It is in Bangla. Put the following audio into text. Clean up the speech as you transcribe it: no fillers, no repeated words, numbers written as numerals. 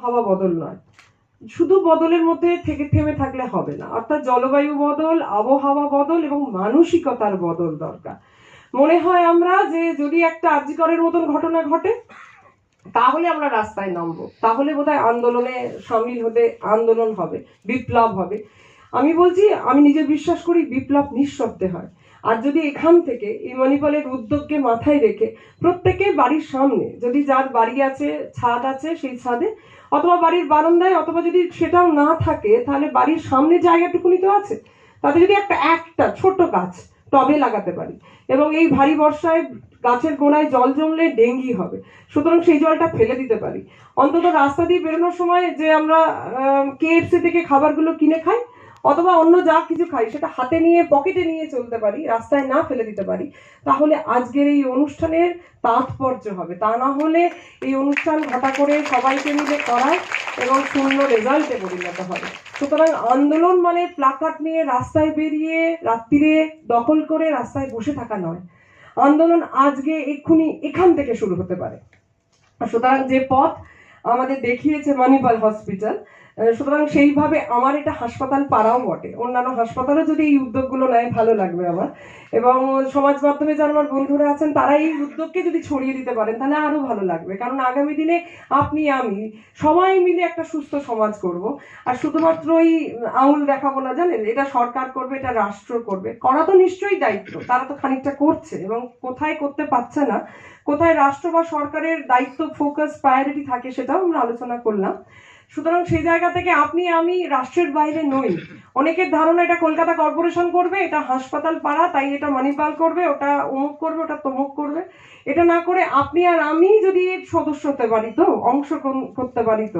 আবহাওয়া বদল নয়, শুধু বদলের মধ্যে থেকে থেমে থাকলে হবে না, অর্থাৎ জলবায়ু বদল, আবহাওয়া বদল এবং মানসিকতার বদল দরকার। মনে হয় আমরা যে যদি একটা আরজিকরের মতন ঘটনা ঘটে তাহলে আমরা রাস্তায় নামবো, তাহলে বোধহয় আন্দোলনে সামিল হতে আন্দোলন হবে, বিপ্লব হবে। আমি বলছি, আমি নিজে বিশ্বাস করি বিপ্লব নিঃশব্দে হয়। আর যদি এখান থেকে এই মণিপালের উদ্যোগকে মাথায় রেখে প্রত্যেকের বাড়ির সামনে, যদি যার বাড়ি আছে, ছাদ আছে, সেই ছাদে অথবা বাড়ির বারান্দায়, অথবা যদি সেটাও না থাকে তাহলে বাড়ির সামনে জায়গাটুকুনি তো আছে, তাতে যদি একটা ছোট গাছ টবে লাগাতে পারি, এবং এই ভারী বর্ষায় গাছের গোড়ায় জল জমলে ডেঙ্গি হবে, সুতরাং সেই জলটা ফেলে দিতে পারি। অন্তত রাস্তা দিয়ে বেরোনোর সময় যে আমরা কেএফসি থেকে খাবারগুলো কিনে খাই অথবা অন্য যা কিছু খাই সেটা হাতে নিয়ে পকেটে নিয়ে চলতে পারি, রাস্তায় না ফেলে দিতে পারি, তাহলে আজকের এই অনুষ্ঠানের তাৎপর্য হবে। তা না হলে এই অনুষ্ঠান ঘটা করে সবাইকে মিলে করায় এবং শূন্য রেজাল্টে পরিণত হবে। সুতরাং আন্দোলন মানে প্লাকার্ড নিয়ে রাস্তায় বেরিয়ে রাত্রিরে দখল করে রাস্তায় বসে থাকা নয়। আন্দোলন আজকে এক্ষুনি এখান থেকে শুরু হতে পারে। সুতরাং যে পথ আমাদের দেখিয়েছে মণিপাল হসপিটাল, সুতরাং সেইভাবে আমার এটা হাসপাতাল পাড়াও বটে, অন্যান্য হাসপাতালে যদি এই উদ্যোগগুলো নেয় ভালো লাগবে আমার, এবং সমাজ মাধ্যমে যারা আমার বন্ধুরা আছেন তারা এই উদ্যোগকে যদি ছড়িয়ে দিতে পারেন তাহলে আরো ভালো লাগবে। কারণ আগামী দিনে আপনি আমি সবাই মিলে একটা সুস্থ সমাজ করব। আর শুধুমাত্র এই আঙুল দেখাবো না, জানেন, এটা সরকার করবে, এটা রাষ্ট্র করবে, করা তো নিশ্চয়ই দায়িত্ব, তারা তো খানিকটা করছে, এবং কোথায় করতে পারছে না, কোথায় রাষ্ট্র বা সরকারের দায়িত্ব, ফোকাস, প্রায়োরিটি থাকে সেটাও আমরা আলোচনা করলাম। সুতরাং সেই জায়গা থেকে আপনি আমি রাষ্ট্রের বাইরে নই। অনেকের ধারণা এটা কলকাতা কর্পোরেশন করবে, এটা হাসপাতাল পাড়া, তাই এটা মণিপাল করবে, ওটা অমুক করবে, ওটা তমুক করবে। এটা না করে আপনি আর আমি যদি সদস্য হতে পারি, তো অংশ করতে পারি, তো